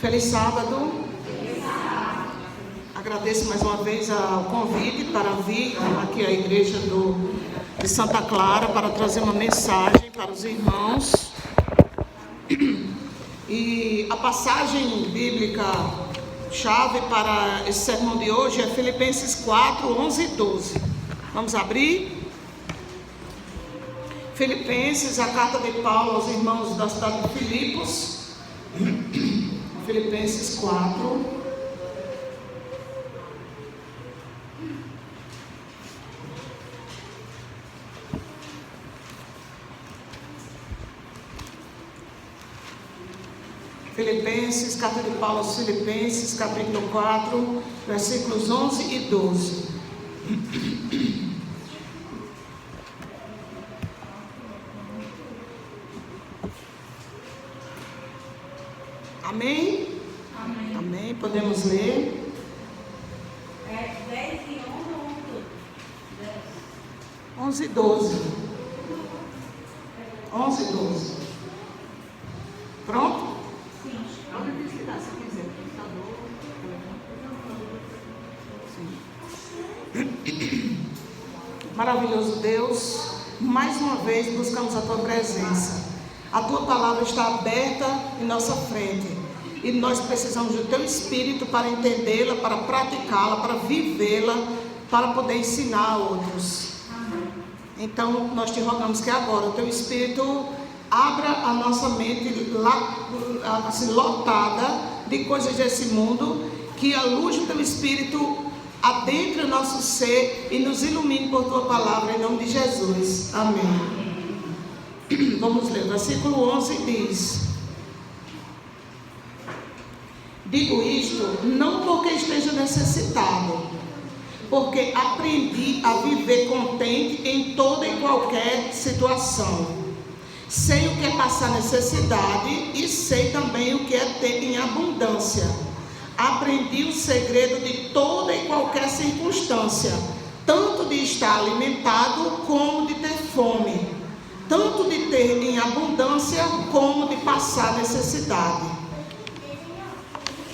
Feliz sábado. Agradeço mais uma vez o convite para vir aqui à igreja de Santa Clara para trazer uma mensagem para os irmãos. E a passagem bíblica chave para esse sermão de hoje é Filipenses 4, 11 e 12. Vamos abrir? Filipenses, a carta de Paulo aos irmãos da cidade de Filipos. Filipenses 4. Filipenses, carta de Paulo aos Filipenses, capítulo 4, versículos 11 e 12. Amém? Amém. Amém. Podemos ler. 10 e 11 e 12. 11 e 12. Pronto? Sim. Pode desligar se quiser. Sim. Maravilhoso Deus, mais uma vez buscamos a Tua presença. A Tua palavra está aberta em nossa frente e nós precisamos do Teu Espírito para entendê-la, para praticá-la, para vivê-la, para poder ensinar a outros. Então nós te rogamos que agora o Teu Espírito abra a nossa mente assim, lotada de coisas desse mundo, que a luz do Teu Espírito adentre o nosso ser e nos ilumine por Tua palavra, em nome de Jesus. Amém. Vamos ler, versículo 11 diz: digo isto não porque esteja necessitado, porque aprendi a viver contente em toda e qualquer situação. Sei o que é passar necessidade e sei também o que é ter em abundância. Aprendi o segredo de toda e qualquer circunstância, tanto de estar alimentado como de ter fome, tanto de ter em abundância como de passar necessidade.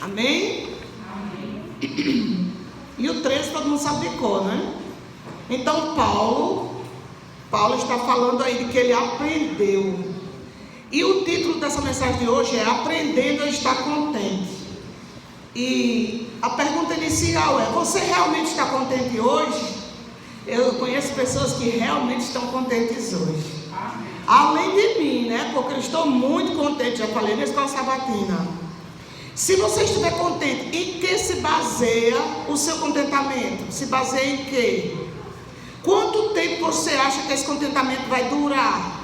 Amém? Amém. E o 13 todo mundo sabe de cor, né? Então Paulo está falando aí de que ele aprendeu. E o título dessa mensagem de hoje é Aprendendo a Estar Contente. E a pergunta inicial é: você realmente está contente hoje? Eu conheço pessoas que realmente estão contentes hoje. Além de mim, né? Porque eu estou muito contente, já falei na escola sabatina. Se você estiver contente, em que se baseia o seu contentamento? Se baseia em quê? Quanto tempo você acha que esse contentamento vai durar?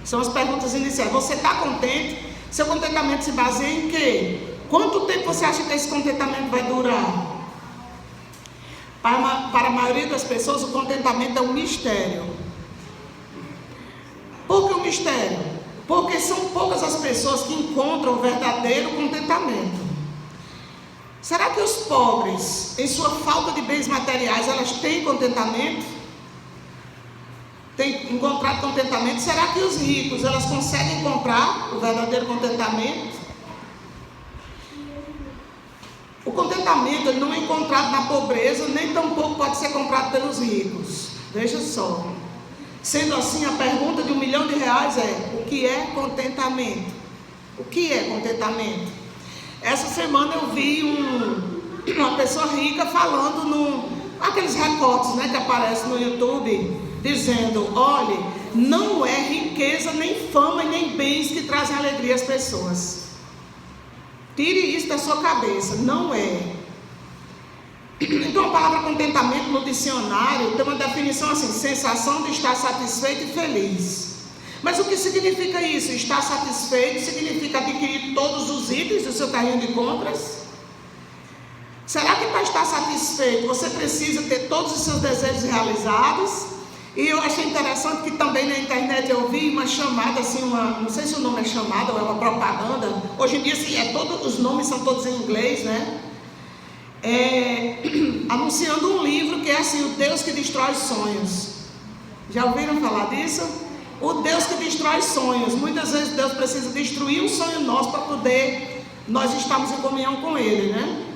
São as perguntas iniciais. Você está contente? Seu contentamento se baseia em quê? Quanto tempo você acha que esse contentamento vai durar? Para a maioria das pessoas, o contentamento é um mistério. Por que um mistério? Porque são poucas as pessoas que encontram o verdadeiro contentamento. Será que os pobres, em sua falta de bens materiais, elas têm contentamento? Têm encontrado contentamento? Será que os ricos, elas conseguem comprar o verdadeiro contentamento? O contentamento ele não é encontrado na pobreza, nem tampouco pode ser comprado pelos ricos. Veja só. Sendo assim, a pergunta de R$1 milhão é: o que é contentamento? O que é contentamento? Essa semana eu vi uma pessoa rica falando aqueles recortes, né, que aparecem no YouTube, dizendo: olhe, não é riqueza, nem fama, nem bens que trazem alegria às pessoas. Tire isso da sua cabeça, não é. Então a palavra contentamento no dicionário tem uma definição assim: sensação de estar satisfeito e feliz. Mas o que significa isso? Estar satisfeito significa adquirir todos os itens do seu carrinho de compras? Será que para estar satisfeito você precisa ter todos os seus desejos realizados? E eu achei interessante que também na internet eu vi uma chamada assim, não sei se o nome é chamada ou é uma propaganda. Hoje em dia assim, os nomes são todos em inglês, né? Anunciando um livro que é assim: o Deus que destrói sonhos. Já ouviram falar disso? O Deus que destrói sonhos. Muitas vezes Deus precisa destruir um sonho nosso para poder nós estamos em comunhão com Ele, né?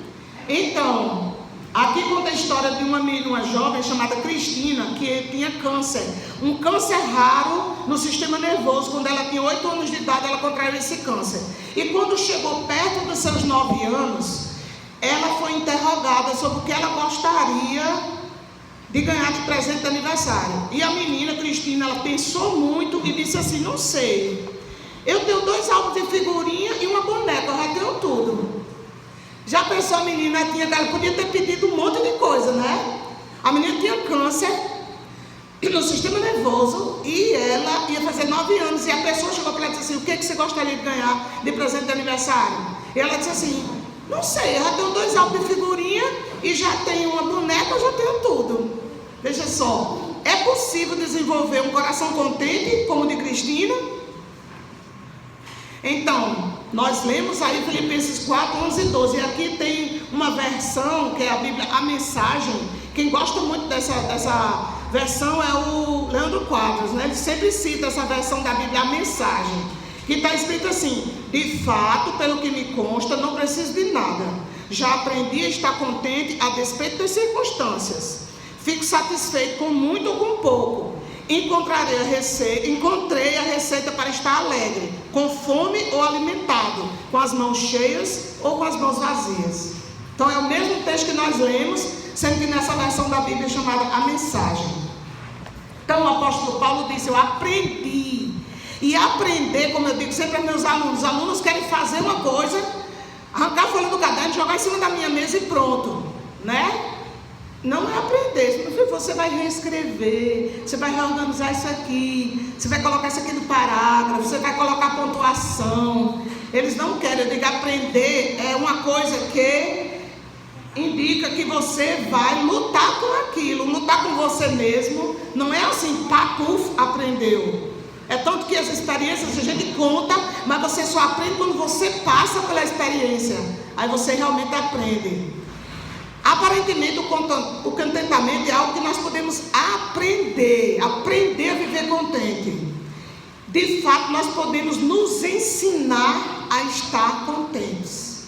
Então, aqui conta a história de uma jovem chamada Cristina, que tinha câncer, um câncer raro no sistema nervoso. Quando ela tinha 8 anos de idade, ela contraiu esse câncer. E quando chegou perto dos seus 9 anos, ela foi interrogada sobre o que ela gostaria de ganhar de presente de aniversário. E a menina Cristina, ela pensou muito e disse assim: não sei, eu tenho 2 álbuns de figurinha e uma boneca, eu já tenho tudo. Já pensou a menina? Ela podia ter pedido um monte de coisa, né? A menina tinha câncer no sistema nervoso e ela ia fazer 9 anos. E a pessoa chegou para ela e disse assim: o que você gostaria de ganhar de presente de aniversário? E ela disse assim: não sei, eu já tenho 2 álbuns de figurinha e já tenho uma boneca, eu já tenho tudo. Veja só, é possível desenvolver um coração contente como o de Cristina? Então, nós lemos aí Filipenses 4, 11 e 12. E aqui tem uma versão que é a Bíblia, a Mensagem. Quem gosta muito dessa versão é o Leandro Quadros, né? Ele sempre cita essa versão da Bíblia, a Mensagem, que está escrito assim: de fato, pelo que me consta, não preciso de nada. Já aprendi a estar contente a despeito das circunstâncias. Fico satisfeito com muito ou com pouco. Encontrei a receita para estar alegre, com fome ou alimentado, com as mãos cheias ou com as mãos vazias. Então é o mesmo texto que nós lemos, sendo que nessa versão da Bíblia chamada a Mensagem. Então o apóstolo Paulo disse: eu aprendi. E aprender, como eu digo sempre aos meus alunos, os alunos querem fazer uma coisa, arrancar a folha do caderno, jogar em cima da minha mesa e pronto, né? Não é aprender, você vai reescrever, você vai reorganizar isso aqui, você vai colocar isso aqui no parágrafo, você vai colocar pontuação. Eles não querem. Eu digo, aprender é uma coisa que indica que você vai lutar com aquilo, lutar com você mesmo. Não é assim, puf, aprendeu. É tanto que as experiências a gente conta, mas você só aprende quando você passa pela experiência. Aí você realmente aprende. Aparentemente o contentamento é algo que nós podemos aprender a viver contente. De fato, nós podemos nos ensinar a estar contentes.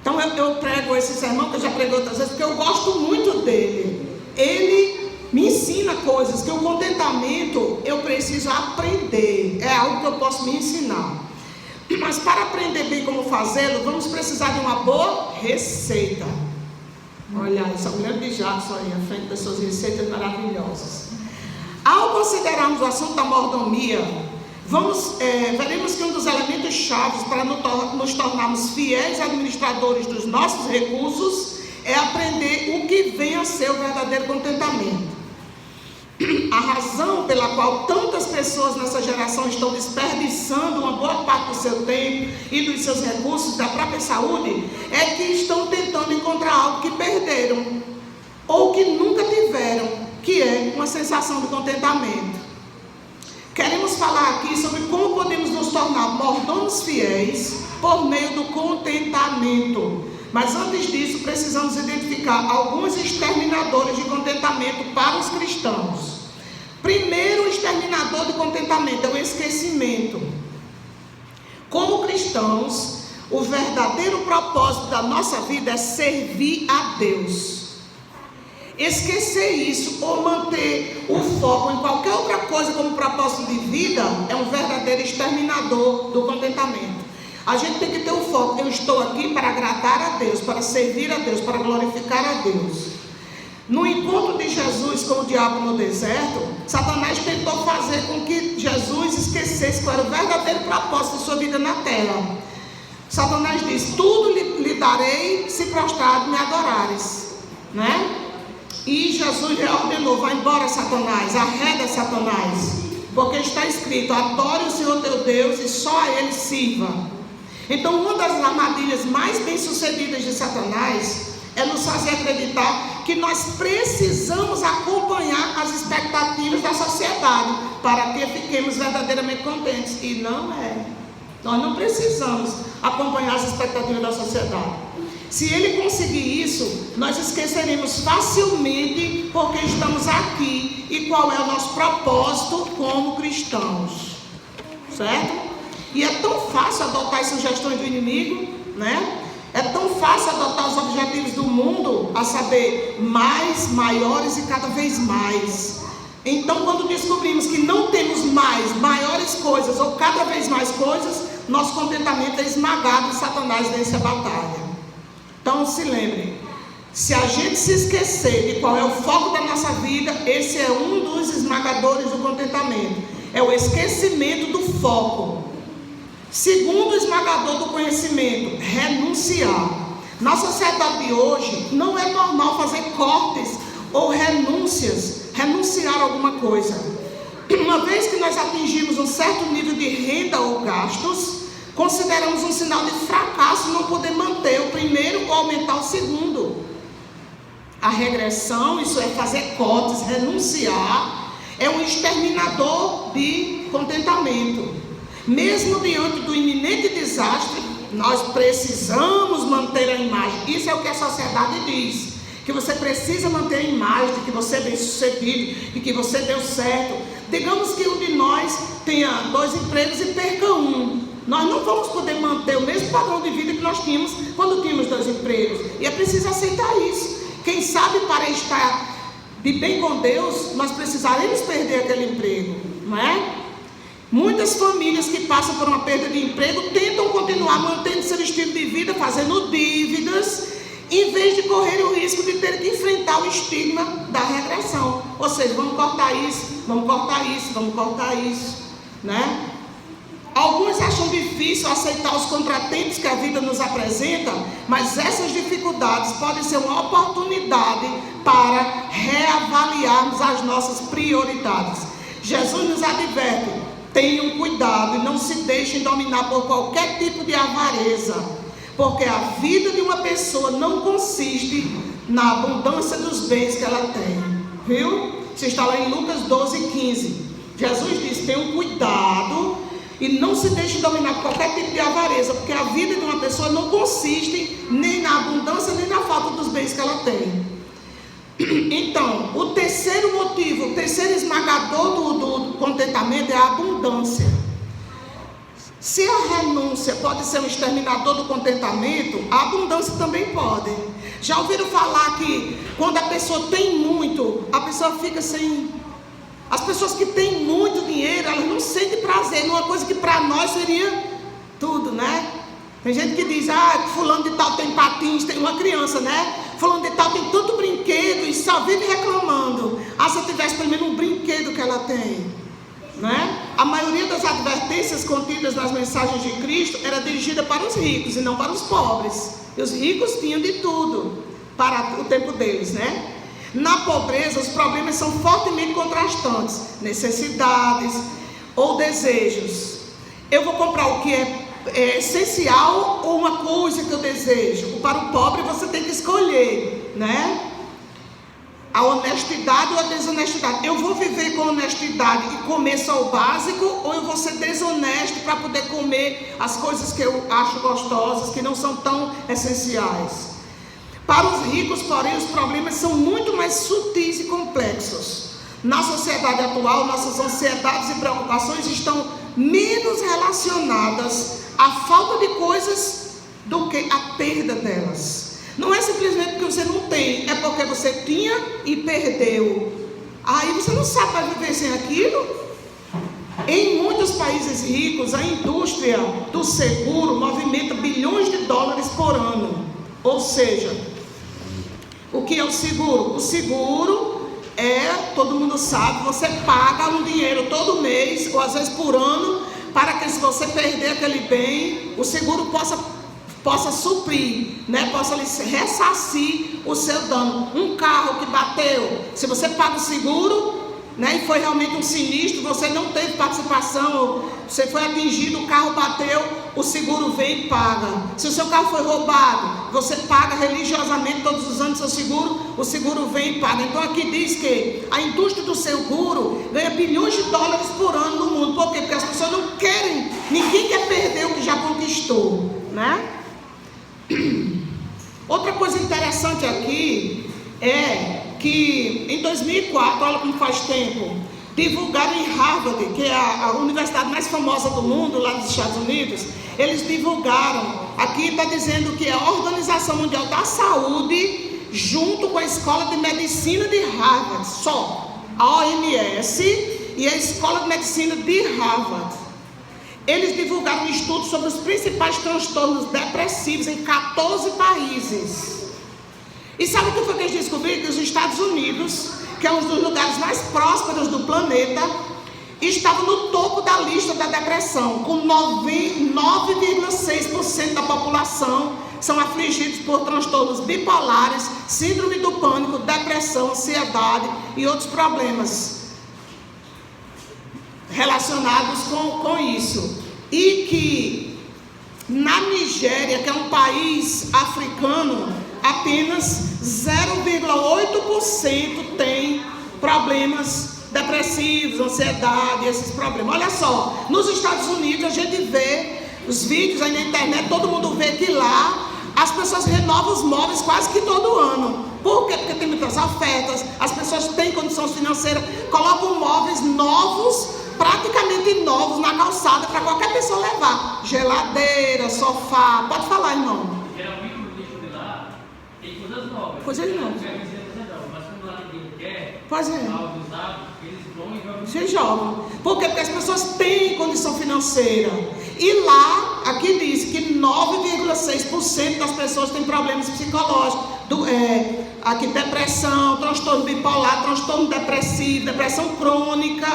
Então eu prego esse sermão, que eu já preguei outras vezes, porque eu gosto muito dele. Ele me ensina coisas que o contentamento eu preciso aprender. É algo que eu posso me ensinar. Mas para aprender bem como fazê-lo, vamos precisar de uma boa receita. Olha, essa mulher de Jackson aí, à frente das suas receitas maravilhosas. Ao considerarmos o assunto da mordomia, veremos que um dos elementos chaves para nos tornarmos fiéis administradores dos nossos recursos é aprender o que vem a ser o verdadeiro contentamento. A razão pela qual tantas pessoas nessa geração estão desperdiçando uma boa parte do seu tempo e dos seus recursos, da própria saúde, é que estão tentando encontrar algo que perderam ou que nunca tiveram, que é uma sensação de contentamento. Queremos falar aqui sobre como podemos nos tornar mordomos fiéis por meio do contentamento. Mas antes disso, precisamos identificar alguns exterminadores de contentamento para os cristãos. Primeiro, o exterminador de contentamento é o esquecimento. Como cristãos, o verdadeiro propósito da nossa vida é servir a Deus. Esquecer isso ou manter o foco em qualquer outra coisa como propósito de vida é um verdadeiro exterminador do contentamento. A gente tem que ter o foco: eu estou aqui para agradar a Deus, para servir a Deus, para glorificar a Deus. No encontro de Jesus com o diabo no deserto, Satanás tentou fazer com que Jesus esquecesse qual era o verdadeiro propósito de sua vida na terra. Satanás disse: tudo lhe darei se prostrado me adorares, né? E Jesus ordenou: vai embora, Satanás, arreda, Satanás, porque está escrito: adore o Senhor teu Deus e só a Ele sirva. Então, uma das armadilhas mais bem sucedidas de Satanás é nos fazer acreditar que nós precisamos acompanhar as expectativas da sociedade para que fiquemos verdadeiramente contentes. E não é. Nós não precisamos acompanhar as expectativas da sociedade. Se ele conseguir isso, nós esqueceremos facilmente porque estamos aqui e qual é o nosso propósito como cristãos. Certo? E é tão fácil adotar as sugestões do inimigo, né? É tão fácil adotar os objetivos do mundo, a saber, mais, maiores e cada vez mais. Então, quando descobrimos que não temos mais, maiores coisas ou cada vez mais coisas, nosso contentamento é esmagado e Satanás vence a batalha. Então, se lembrem, se a gente se esquecer de qual é o foco da nossa vida, esse é um dos esmagadores do contentamento. É o esquecimento do foco. Segundo esmagador do conhecimento, renunciar. Na sociedade de hoje, não é normal fazer cortes ou renunciar a alguma coisa. Uma vez que nós atingimos um certo nível de renda ou gastos, consideramos um sinal de fracasso não poder manter o primeiro ou aumentar o segundo. A regressão, isso é fazer cortes, renunciar, é um exterminador de contentamento. Mesmo diante do iminente desastre, nós precisamos manter a imagem. Isso é o que a sociedade diz, que você precisa manter a imagem de que você é bem sucedido e que você deu certo. Digamos que um de nós tenha 2 empregos e perca um. Nós não vamos poder manter o mesmo padrão de vida que nós tínhamos quando tínhamos 2 empregos. E é preciso aceitar isso. Quem sabe, para estar de bem com Deus, nós precisaremos perder aquele emprego, não é? Muitas famílias que passam por uma perda de emprego tentam continuar mantendo seu estilo de vida, fazendo dívidas, em vez de correr o risco de ter que enfrentar o estigma da regressão. Ou seja, vamos cortar isso, vamos cortar isso, vamos cortar isso, né? Alguns acham difícil aceitar os contratempos que a vida nos apresenta, mas essas dificuldades podem ser uma oportunidade para reavaliarmos as nossas prioridades. Jesus nos adverte: tenham cuidado e não se deixem dominar por qualquer tipo de avareza, porque a vida de uma pessoa não consiste na abundância dos bens que ela tem. Viu? Você está lá em Lucas 12:15. Jesus diz: tenham cuidado e não se deixe dominar por qualquer tipo de avareza, porque a vida de uma pessoa não consiste nem na abundância nem na falta dos bens que ela tem. Então, o terceiro motivo, o terceiro esmagador do contentamento é a abundância. Se a renúncia pode ser um exterminador do contentamento, a abundância também pode. Já ouviram falar que quando a pessoa tem muito, a pessoa fica sem... As pessoas que têm muito dinheiro, elas não sentem prazer numa coisa que para nós seria tudo, né? Tem gente que diz: fulano de tal tem patins, tem uma criança, né? Fulano de tal tem tanto brinquedo e só vive reclamando. Se eu tivesse pelo menos um brinquedo que ela tem, né? A maioria das advertências contidas nas mensagens de Cristo era dirigida para os ricos e não para os pobres. E os ricos tinham de tudo para o tempo deles, né? Na pobreza, os problemas são fortemente contrastantes: necessidades ou desejos. Eu vou comprar o que é essencial ou uma coisa que eu desejo? Para o pobre, você tem que escolher, né? A honestidade ou a desonestidade. Eu vou viver com honestidade e comer só o básico, ou eu vou ser desonesto para poder comer as coisas que eu acho gostosas, que não são tão essenciais? Para os ricos, porém, os problemas são muito mais sutis e complexos. Na sociedade atual, nossas ansiedades e preocupações estão menos relacionadas à falta de coisas do que à perda delas. Não é simplesmente porque você não tem, é porque você tinha e perdeu. Aí você não sabe para viver sem aquilo. Em muitos países ricos, a indústria do seguro movimenta bilhões de dólares por ano. Ou seja, o que é o seguro? O seguro todo mundo sabe, você paga um dinheiro todo mês, ou às vezes por ano, para que se você perder aquele bem, o seguro possa suprir, né? Possa lhe ressarcir o seu dano. Um carro que bateu, se você paga o seguro, né, e foi realmente um sinistro, você não teve participação, você foi atingido, o carro bateu, o seguro vem e paga. Se o seu carro foi roubado, você paga religiosamente todos os anos seu seguro, o seguro vem e paga. Então aqui diz que a indústria do seguro ganha bilhões de dólares por ano no mundo. Por quê? Porque as pessoas não querem, ninguém quer perder o que já conquistou, né? Outra coisa interessante aqui é que em 2004, olha como faz tempo, divulgaram em Harvard, que é a universidade mais famosa do mundo, lá dos Estados Unidos. Eles divulgaram, aqui está dizendo que é a Organização Mundial da Saúde, junto com a Escola de Medicina de Harvard, só a OMS e a Escola de Medicina de Harvard. Eles divulgaram um estudo sobre os principais transtornos depressivos em 14 países. E sabe o que foi que eles descobriram? Que os Estados Unidos, que é um dos lugares mais prósperos do planeta, estava no topo da lista da depressão, com 9,6% da população são afligidos por transtornos bipolares, síndrome do pânico, depressão, ansiedade e outros problemas relacionados com isso. E que na Nigéria, que é um país africano, apenas 0,8% tem problemas depressivos, ansiedade, esses problemas. Olha só, nos Estados Unidos a gente vê os vídeos aí na internet, todo mundo vê que lá as pessoas renovam os móveis quase que todo ano. Por quê? Porque tem muitas ofertas, as pessoas têm condições financeiras, colocam móveis novos, praticamente novos na calçada para qualquer pessoa levar. Geladeira, sofá, pode falar, irmão. Geralmente no lixo de lá tem coisas novas. Coisas novas. Mas quando lá ninguém quer, pois é. algo usado, eles vão e jogam. Se jogam. Por quê? Porque as pessoas têm condição financeira. E lá, aqui diz que 9,6% das pessoas têm problemas psicológicos. Aqui depressão, transtorno bipolar, transtorno depressivo, depressão crônica.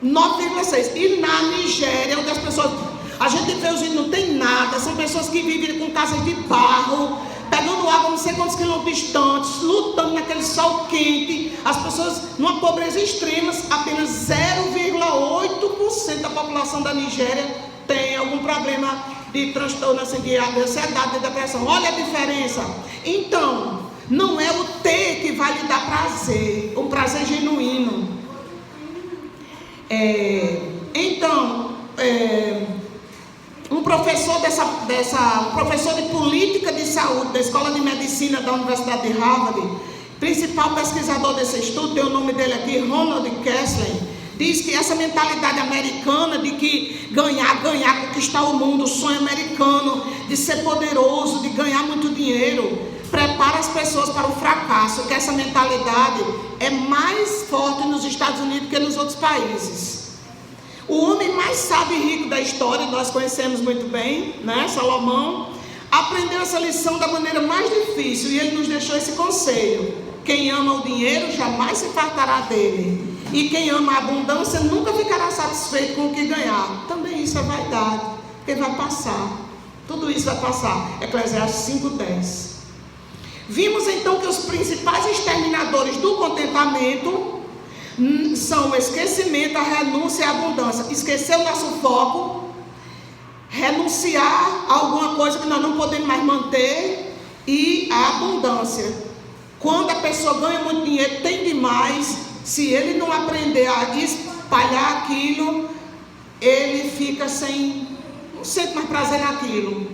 9,6%. E na Nigéria, onde as pessoas, a gente vê os não tem nada, são pessoas que vivem com casas de barro, pegando água não sei quantos quilômetros distantes, lutando naquele sol quente. As pessoas numa pobreza extrema, apenas 0,8% da população da Nigéria tem algum problema de transtorno assim, de ansiedade, de depressão. Olha a diferença. Então, não é o ter que vai lhe dar prazer, um prazer genuíno. Um professor professor de política de saúde da Escola de Medicina da Universidade de Harvard, principal pesquisador desse estudo, tem o nome dele aqui, Ronald Kessler, diz que essa mentalidade americana de que ganhar, conquistar o mundo, o sonho americano de ser poderoso, de ganhar muito dinheiro, prepara as pessoas para o fracasso, que essa mentalidade é mais forte nos Estados Unidos que nos outros países. O homem mais sábio e rico da história, nós conhecemos muito bem, né? Salomão, aprendeu essa lição da maneira mais difícil e ele nos deixou esse conselho: quem ama o dinheiro jamais se fartará dele, e quem ama a abundância nunca ficará satisfeito com o que ganhar. Também isso é vaidade, porque vai passar, tudo isso vai passar. Eclesiastes 5:10. Vimos então que os principais exterminadores do contentamento são o esquecimento, a renúncia e a abundância. Esquecer o nosso foco, renunciar a alguma coisa que nós não podemos mais manter, e a abundância. Quando a pessoa ganha muito dinheiro, tem demais, se ele não aprender a espalhar aquilo, ele fica não sente mais prazer naquilo,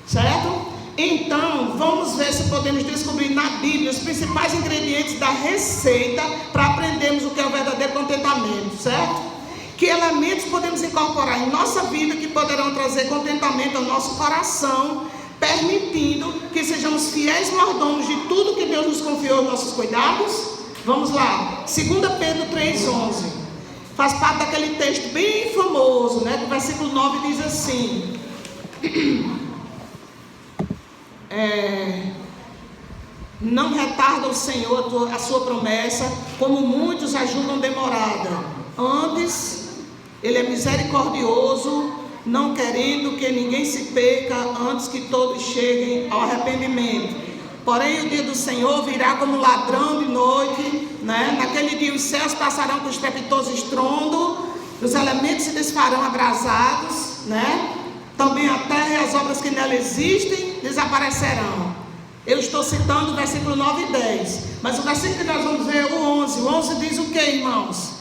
certo? Então, vamos ver se podemos descobrir na Bíblia os principais ingredientes da receita para aprendermos o que é o verdadeiro contentamento, certo? Que elementos podemos incorporar em nossa vida que poderão trazer contentamento ao nosso coração, permitindo que sejamos fiéis mordomos de tudo que Deus nos confiou em nossos cuidados? Vamos lá, 2 Pedro 3,11. Faz parte daquele texto bem famoso, né? Que o versículo 9 diz assim: não retarda o Senhor a sua promessa, como muitos a julgam demorada. Antes, Ele é misericordioso, não querendo que ninguém se perca, antes que todos cheguem ao arrependimento. Porém, o dia do Senhor virá como ladrão de noite, né? Naquele dia os céus passarão com estrepitoso estrondo, os elementos se desfarão abrasados, né? Também a terra e as obras que nela existem desaparecerão. Eu estou citando o versículo 9 e 10, mas o versículo que nós vamos ver é o 11. O 11 diz o que, irmãos?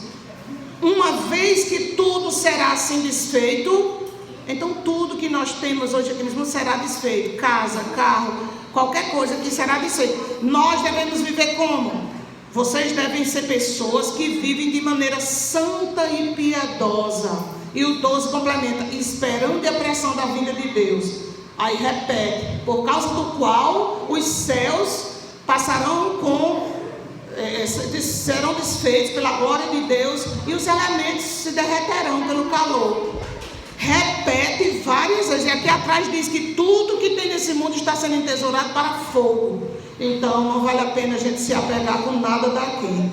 Uma vez que tudo será assim desfeito, então tudo que nós temos hoje aqui mesmo será desfeito. Casa, carro, qualquer coisa que será desfeito. Nós devemos viver como? Vocês devem ser pessoas que vivem de maneira santa e piedosa. E o 12 complementa, esperando a pressão da vinda de Deus. Aí repete, por causa do qual os céus passarão serão desfeitos pela glória de Deus e os elementos se derreterão pelo calor. Repete várias vezes. E aqui atrás diz que tudo que tem nesse mundo está sendo entesourado para fogo. Então não vale a pena a gente se apegar com nada daqui.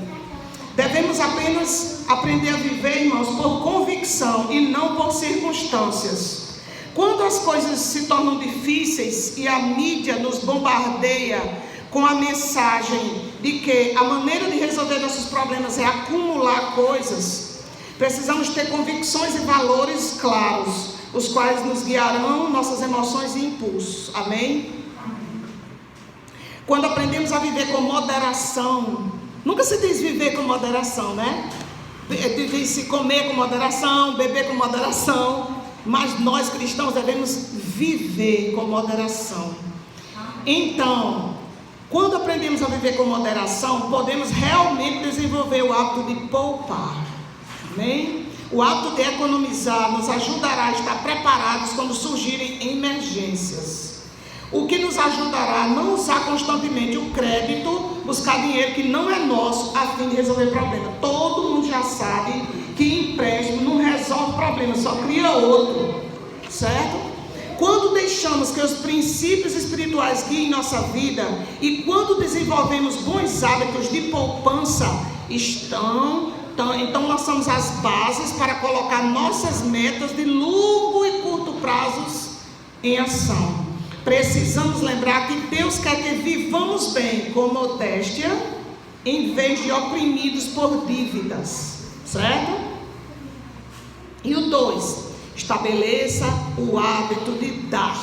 Devemos apenas aprender a viver, irmãos, por convicção e não por circunstâncias. Quando as coisas se tornam difíceis e a mídia nos bombardeia com a mensagem de que a maneira de resolver nossos problemas é acumular coisas, precisamos ter convicções e valores claros, os quais nos guiarão nossas emoções e impulsos. Amém? Quando aprendemos a viver com moderação, nunca se diz viver com moderação, né? Diz-se comer com moderação, beber com moderação, mas nós cristãos devemos viver com moderação. Então, quando aprendemos a viver com moderação, podemos realmente desenvolver o hábito de poupar. Amém? O hábito de economizar nos ajudará a estar preparados quando surgirem emergências. O que nos ajudará a não usar constantemente o crédito, buscar dinheiro que não é nosso, a fim de resolver problemas. Todo mundo já sabe que empréstimo não resolve problema, só cria outro, certo? Quando deixamos que os princípios espirituais guiem nossa vida e quando desenvolvemos bons hábitos de poupança, então lançamos as bases para colocar nossas metas de longo e curto prazos em ação. Precisamos lembrar que Deus quer que vivamos bem com modéstia, em vez de oprimidos por dívidas, certo? E o 2, estabeleça o hábito de dar.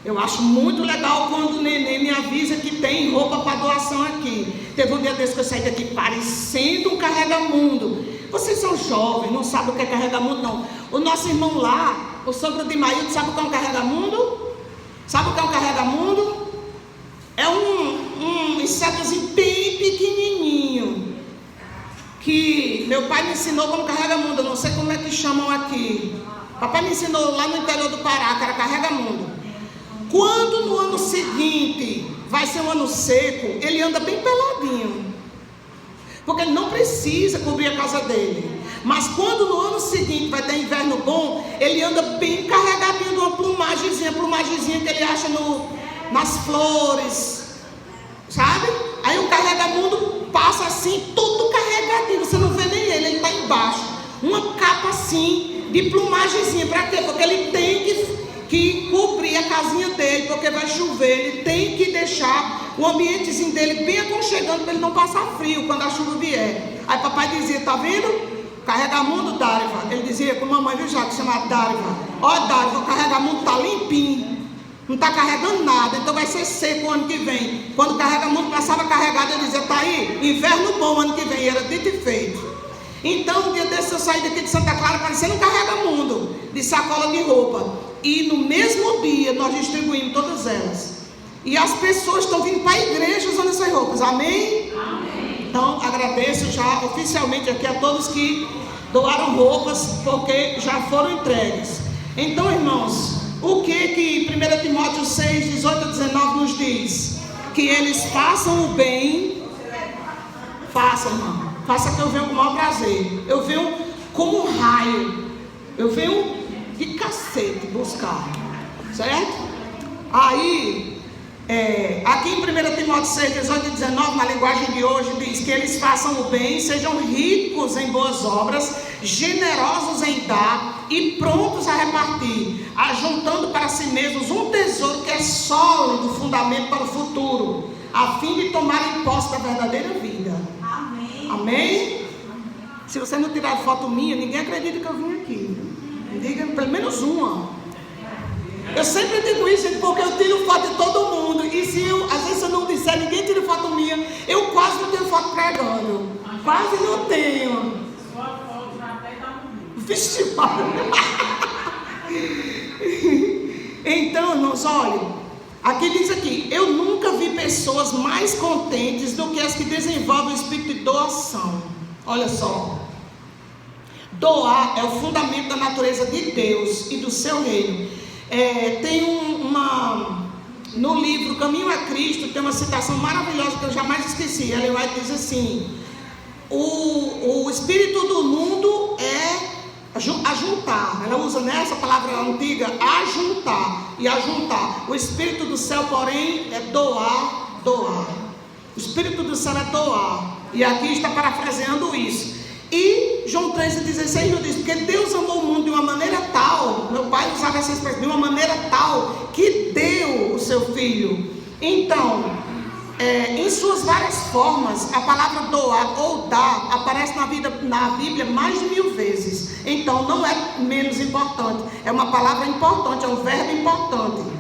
Eu acho muito legal quando o neném me avisa que tem roupa para doação aqui. Teve um dia desse que eu saí daqui parecendo um carregamundo. Vocês são jovens, não sabem o que é carregamundo não. O nosso irmão lá, o sogro de Maíldo, sabe o que é um carregamundo? Sabe o que é um carregamundo? É um insetozinho bem pequenininho, que meu pai me ensinou como carregamundo. Eu não sei como é que chamam aqui. Papai me ensinou lá no interior do Pará, que era carregamundo. Quando no ano seguinte vai ser um ano seco, ele anda bem peladinho, porque ele não precisa cobrir a casa dele. Mas quando no ano seguinte vai ter inverno bom, ele anda bem carregadinho de uma plumagemzinha que ele acha nas flores, sabe? Aí o carregamundo passa assim, tudo carregadinho, você não vê nem ele está embaixo. Uma capa assim, de plumagemzinha, para quê? Porque ele tem que cobrir a casinha dele, porque vai chover, ele tem que deixar o ambientezinho dele bem aconchegante, para ele não passar frio quando a chuva vier. Aí papai dizia, tá vendo? Carregamundo Dáriva, ele dizia com a mamãe, viu já, que chama Dáriva. Ó Dáriva, o carregamundo tá limpinho, não tá carregando nada, então vai ser seco o ano que vem. Quando o carregamundo passava carregado, ele dizia, tá aí, inverno bom ano que vem, era dito e feito. Então, um dia desse eu saí daqui de Santa Clara parecendo um carregamundo de sacola de roupa, e no mesmo dia nós distribuímos todas elas, e as pessoas estão vindo para a igreja usando essas roupas, amém? Amém. Então, agradeço já oficialmente aqui a todos que doaram roupas, porque já foram entregues. Então, irmãos, o que 1 Timóteo 6, 18 a 19 nos diz? Que eles façam o bem. Faça, irmão. Faça, que eu venho com o maior prazer. Eu venho como um raio. Eu venho de cacete buscar. Certo? Aí... aqui em 1 Timóteo 6, 18 e 19, na linguagem de hoje, diz que eles façam o bem, sejam ricos em boas obras, generosos em dar e prontos a repartir, ajuntando para si mesmos um tesouro que é sólido fundamento para o futuro, a fim de tomarem posse da verdadeira vida. Amém? Amém? Se você não tirar foto minha, ninguém acredita que eu vim aqui. Diga pelo menos uma. Eu sempre digo isso, porque eu tiro foto de todo mundo. E se às vezes eu não disser, ninguém tira foto minha. Eu quase não tenho foto pregando. Quase não tenho. Sua foto já até está no vídeo. Vixe, então, irmãos, olha. Aqui diz aqui, eu nunca vi pessoas mais contentes do que as que desenvolvem o espírito de doação. Olha só. Doar é o fundamento da natureza de Deus e do seu reino. No livro Caminho a Cristo, tem uma citação maravilhosa que eu jamais esqueci. Ellen White diz assim: o espírito do mundo é ajuntar. Ela usa nessa palavra antiga, ajuntar e ajuntar. O espírito do céu, porém, é doar. O espírito do céu é doar. E aqui está parafraseando isso. E João 13,16 nos diz: porque Deus amou o mundo de uma maneira tal, meu pai usava essa expressão, de uma maneira tal, que deu o seu filho. Então, em suas várias formas, a palavra doar ou dar aparece na Bíblia mais de 1000 vezes. Então, não é menos importante, é uma palavra importante, é um verbo importante.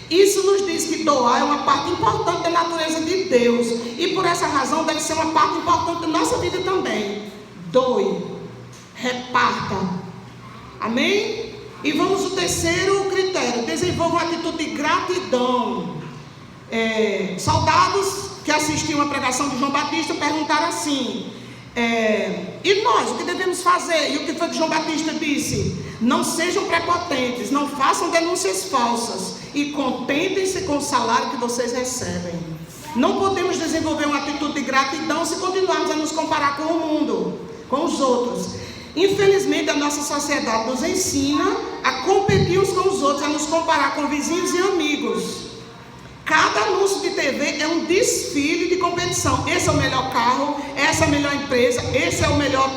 Isso nos diz que doar é uma parte importante da natureza de Deus, e por essa razão deve ser uma parte importante da nossa vida também. Doe, reparta, amém? E vamos ao terceiro critério: desenvolva uma atitude de gratidão. Soldados que assistiam a pregação de João Batista perguntaram assim: e nós, o que devemos fazer? E o que foi que João Batista disse? Não sejam prepotentes, não façam denúncias falsas e contentem-se com o salário que vocês recebem. Não podemos desenvolver uma atitude de gratidão se continuarmos a nos comparar com o mundo, com os outros. Infelizmente, a nossa sociedade nos ensina a competir uns com os outros, a nos comparar com vizinhos e amigos. Cada anúncio de TV é um desfile de competição. Esse é o melhor carro, essa é a melhor empresa, esse é o melhor,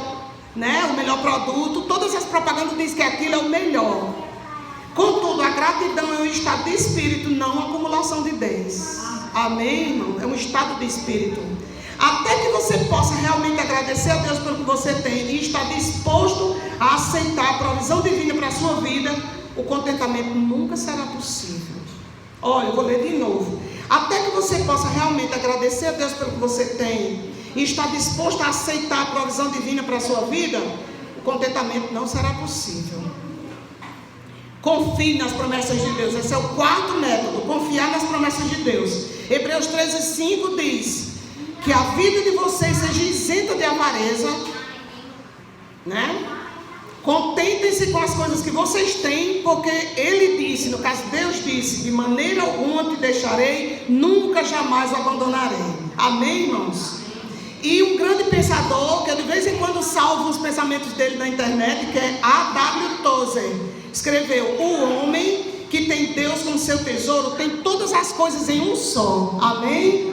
o melhor produto. Todas as propagandas dizem que aquilo é o melhor. Contudo, a gratidão é um estado de espírito, não uma acumulação de bens. Amém, irmão? É um estado de espírito. Até que você possa realmente agradecer a Deus pelo que você tem e estar disposto a aceitar a provisão divina para a sua vida, o contentamento nunca será possível. Olha, eu vou ler de novo. Até que você possa realmente agradecer a Deus pelo que você tem e estar disposto a aceitar a provisão divina para a sua vida, o contentamento não será possível. Confie nas promessas de Deus. Esse é o quarto método: confiar nas promessas de Deus. Hebreus 13:5 diz que a vida de vocês seja isenta de avareza, Contentem-se com as coisas que vocês têm, porque Ele disse, no caso Deus disse: de maneira alguma te deixarei, nunca jamais o abandonarei. Amém, irmãos? E um grande pensador, que eu de vez em quando salvo os pensamentos dele na internet, que é A.W. Tozer, escreveu: o homem que tem Deus como seu tesouro tem todas as coisas em um só. Amém?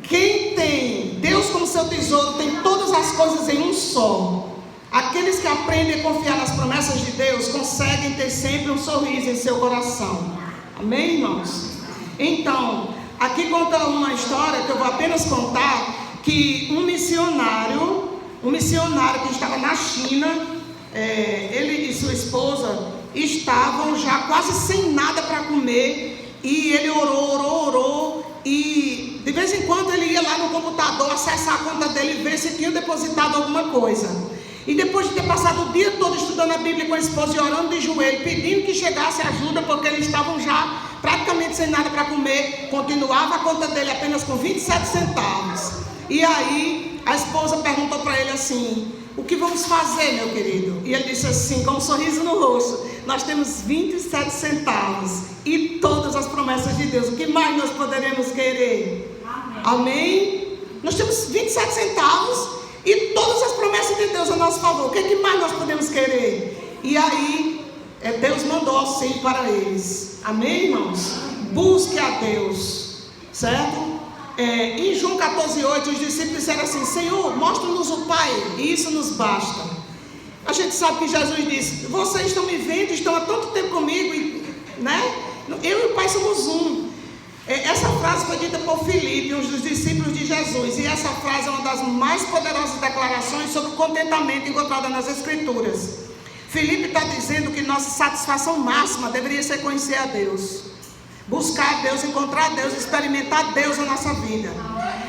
Quem tem Deus como seu tesouro tem todas as coisas em um só. Aqueles que aprendem a confiar nas promessas de Deus conseguem ter sempre um sorriso em seu coração. Amém, irmãos? Então, aqui conta uma história que eu vou apenas contar, que um missionário que estava na China, ele e sua esposa estavam já quase sem nada para comer, e ele orou, e de vez em quando ele ia lá no computador acessar a conta dele e ver se tinha depositado alguma coisa. E depois de ter passado o dia todo estudando a Bíblia com a esposa e orando de joelho, pedindo que chegasse ajuda, porque eles estavam já praticamente sem nada para comer, continuava a conta dele apenas com 27 centavos. E aí a esposa perguntou para ele assim: o que vamos fazer, meu querido? E ele disse assim, com um sorriso no rosto: nós temos 27 centavos e todas as promessas de Deus. O que mais nós poderemos querer? Amém? Nós temos 27 centavos e todas as promessas de Deus a nosso favor. O que é que mais nós podemos querer? E aí Deus mandou auxílio para eles. Amém, irmãos? Busque a Deus, certo? Em João 14:8, os discípulos disseram assim: Senhor, mostra-nos o Pai, e isso nos basta. A gente sabe que Jesus disse: vocês estão me vendo, estão há tanto tempo comigo, eu e o Pai somos um. Essa frase foi dita por Filipe, um dos discípulos de Jesus, e essa frase é uma das mais poderosas declarações sobre o contentamento encontrada nas Escrituras. Filipe está dizendo que nossa satisfação máxima deveria ser conhecer a Deus, buscar a Deus, encontrar a Deus, experimentar Deus na nossa vida.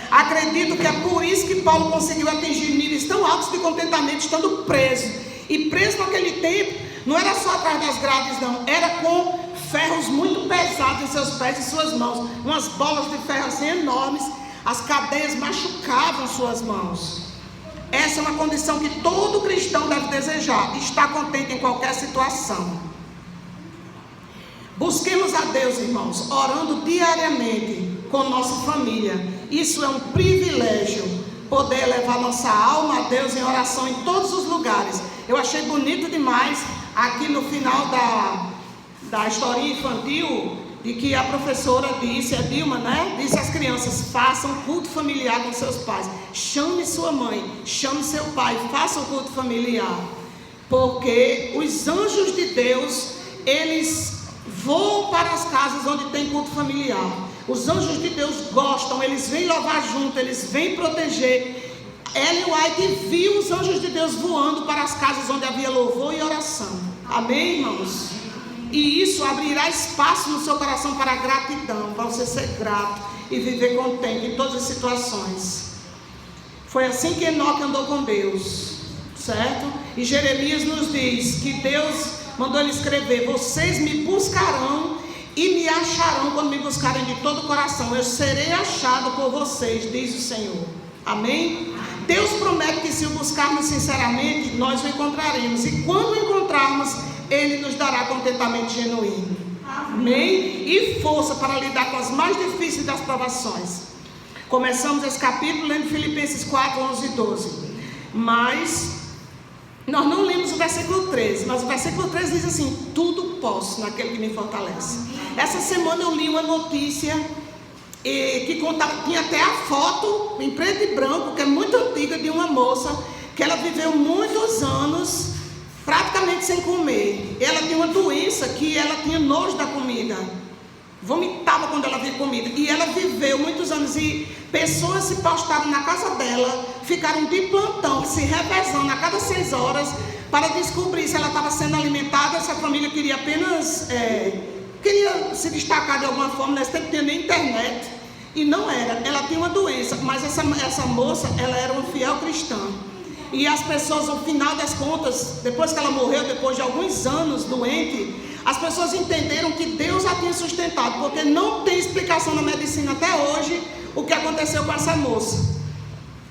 Acredito que é por isso que Paulo conseguiu atingir níveis tão altos de contentamento estando preso. E preso naquele tempo não era só atrás das grades, não, era com ferros muito pesados em seus pés e suas mãos, umas bolas de ferro assim enormes, as cadeias machucavam suas mãos. Essa é uma condição que todo cristão deve desejar, estar contente em qualquer situação. Busquemos a Deus, irmãos, orando diariamente com nossa família. Isso é um privilégio, poder levar nossa alma a Deus em oração em todos os lugares. Eu achei bonito demais aqui no final da historinha infantil, de que a professora disse, a Dilma, né? Disse às crianças: façam culto familiar com seus pais. Chame sua mãe, chame seu pai, façam culto familiar. Porque os anjos de Deus, eles voam para as casas onde tem culto familiar. Os anjos de Deus gostam, eles vêm louvar junto, eles vêm proteger. Ellen White viu os anjos de Deus voando para as casas onde havia louvor e oração. Amém, irmãos? E isso abrirá espaço no seu coração para a gratidão, para você ser grato e viver contente em todas as situações. Foi assim que Enoque andou com Deus, certo? E Jeremias nos diz que Deus mandou ele escrever: vocês me buscarão e me acharão quando me buscarem de todo o coração. Eu serei achado por vocês, diz o Senhor. Amém? Deus promete que se o buscarmos sinceramente, nós o encontraremos. E quando o encontrarmos, Ele nos dará contentamento genuíno. Amém? E força para lidar com as mais difíceis das provações. Começamos esse capítulo lendo Filipenses 4, 11 e 12. Mas nós não lemos o versículo 13. Mas o versículo 13 diz assim: tudo posso naquele que me fortalece. Essa semana eu li uma notícia que contava, tinha até a foto em preto e branco, que é muito antiga, de uma moça que ela viveu muitos anos praticamente sem comer. Ela tinha uma doença que ela tinha nojo da comida, vomitava quando ela via comida. E ela viveu muitos anos, e pessoas se postaram na casa dela, ficaram de plantão, se revezando a cada 6 horas para descobrir se ela estava sendo alimentada, se a família queria apenas queria se destacar de alguma forma. Nesse tempo não tinha nem internet, e não era, ela tinha uma doença. Mas essa moça, ela era uma fiel cristã. E as pessoas, no final das contas, depois que ela morreu, depois de alguns anos doente, as pessoas entenderam que Deus a tinha sustentado, porque não tem explicação na medicina até hoje o que aconteceu com essa moça,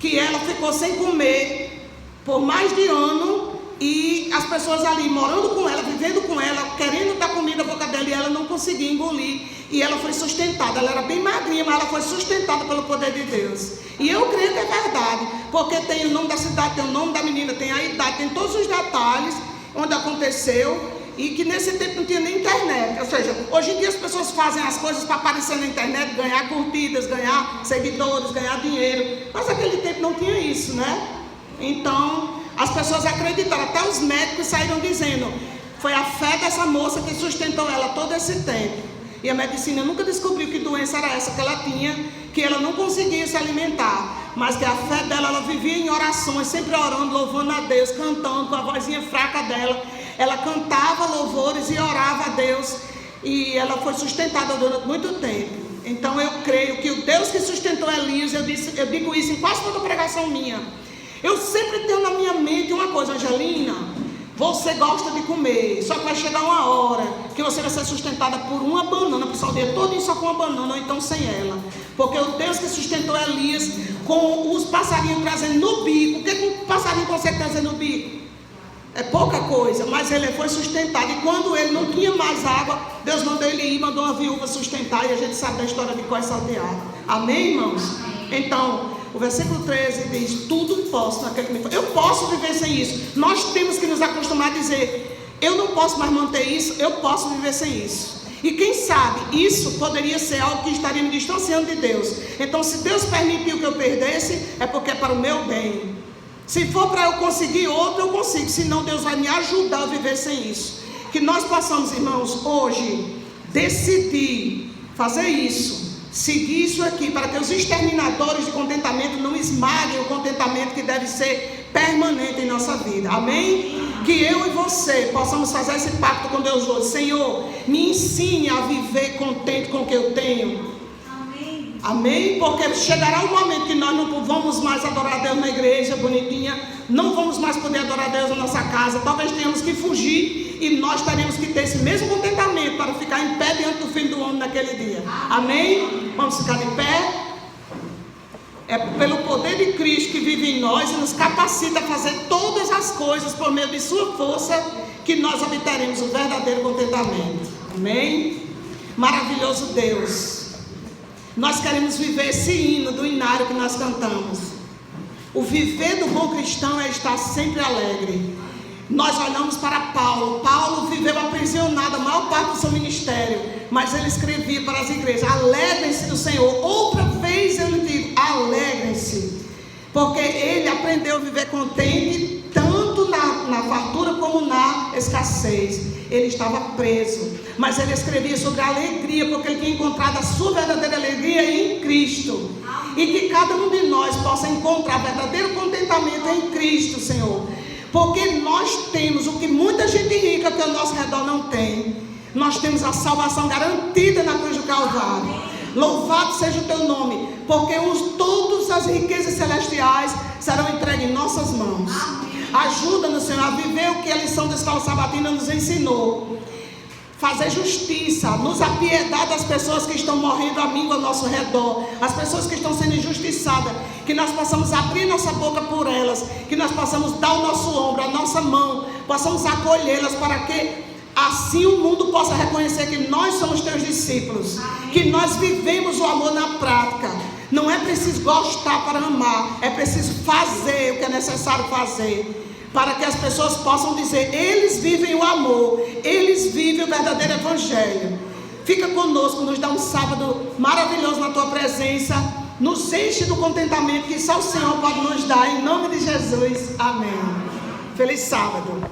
que ela ficou sem comer por mais de ano, e as pessoas ali morando com ela, vivendo com ela, querendo dar comida na boca dela, e ela não conseguia engolir, e ela foi sustentada. Ela era bem magrinha, mas ela foi sustentada pelo poder de Deus. E eu creio que é verdade, porque tem o nome da cidade, tem o nome da menina, tem a idade, tem todos os detalhes onde aconteceu. E que nesse tempo não tinha nem internet. Ou seja, hoje em dia as pessoas fazem as coisas para aparecer na internet, ganhar curtidas, ganhar seguidores, ganhar dinheiro. Mas naquele tempo não tinha isso, né? Então as pessoas acreditaram, até os médicos saíram dizendo: foi a fé dessa moça que sustentou ela todo esse tempo. E a medicina nunca descobriu que doença era essa que ela tinha, que ela não conseguia se alimentar, mas que a fé dela, ela vivia em orações, sempre orando, louvando a Deus, cantando com a vozinha fraca dela. Ela cantava louvores e orava a Deus, e ela foi sustentada durante muito tempo. Então eu creio que o Deus que sustentou Elias, eu digo isso em quase toda pregação minha. Eu sempre tenho na minha mente uma coisa: Angelina, você gosta de comer, só que vai chegar uma hora que você vai ser sustentada por uma banana, passar o dia todo só com uma banana, ou então sem ela. Porque o Deus que sustentou Elias com os passarinhos trazendo no bico. O que um passarinho consegue trazer no bico? É pouca coisa, mas ele foi sustentado. E quando ele não tinha mais água, Deus mandou ele ir, mandou uma viúva sustentar. E a gente sabe da história de Có e Salteado. Amém, irmãos? Então, o versículo 13 diz: tudo posso naquele que me fortalece. Eu posso viver sem isso. Nós temos que nos acostumar a dizer: eu não posso mais manter isso, eu posso viver sem isso. E quem sabe, isso poderia ser algo que estaria me distanciando de Deus. Então, se Deus permitiu que eu perdesse, é porque é para o meu bem. Se for para eu conseguir outro, eu consigo. Senão Deus vai me ajudar a viver sem isso. Que nós possamos, irmãos, hoje decidir fazer isso, seguir isso aqui, para que os exterminadores de contentamento não esmaguem o contentamento que deve ser permanente em nossa vida. Amém? Que eu e você possamos fazer esse pacto com Deus hoje. Senhor, me ensine a viver contente com o que eu tenho. Amém? Porque chegará um momento que nós não vamos mais adorar a Deus na igreja bonitinha, não vamos mais poder adorar a Deus na nossa casa. Talvez tenhamos que fugir, e nós teremos que ter esse mesmo contentamento para ficar em naquele dia. Amém? Vamos ficar de pé. É pelo poder de Cristo que vive em nós e nos capacita a fazer todas as coisas por meio de sua força que nós obteremos o verdadeiro contentamento. Amém? Maravilhoso Deus. Nós queremos viver esse hino do inário que nós cantamos. O viver do bom cristão é estar sempre alegre. Nós olhamos para Paulo. Paulo viveu aprisionado a maior parte do seu ministério, mas ele escrevia para as igrejas: alegrem-se do Senhor. Outra vez eu lhe digo, alegrem-se, porque ele aprendeu a viver contente tanto na fartura como na escassez. Ele estava preso, mas ele escrevia sobre a alegria, porque ele tinha encontrado a sua verdadeira alegria em Cristo. E que cada um de nós possa encontrar verdadeiro contentamento em Cristo, Senhor. Porque nós temos o que muita gente rica que ao nosso redor não tem. Nós temos a salvação garantida na cruz do Calvário. Louvado seja o teu nome, porque todas as riquezas celestiais serão entregues em nossas mãos. Ajuda-nos, Senhor, a viver o que a lição da escola sabatina nos ensinou. Fazer justiça, nos apiedar das pessoas que estão morrendo à míngua ao nosso redor, as pessoas que estão sendo injustiçadas, que nós possamos abrir nossa boca por elas, que nós possamos dar o nosso ombro, a nossa mão, possamos acolhê-las, para que assim o mundo possa reconhecer que nós somos teus discípulos, que nós vivemos o amor na prática. Não é preciso gostar para amar, é preciso fazer o que é necessário fazer, para que as pessoas possam dizer: eles vivem o amor, eles vivem o verdadeiro evangelho. Fica conosco, nos dá um sábado maravilhoso na tua presença, nos enche do contentamento que só o Senhor pode nos dar, em nome de Jesus, amém. Feliz sábado.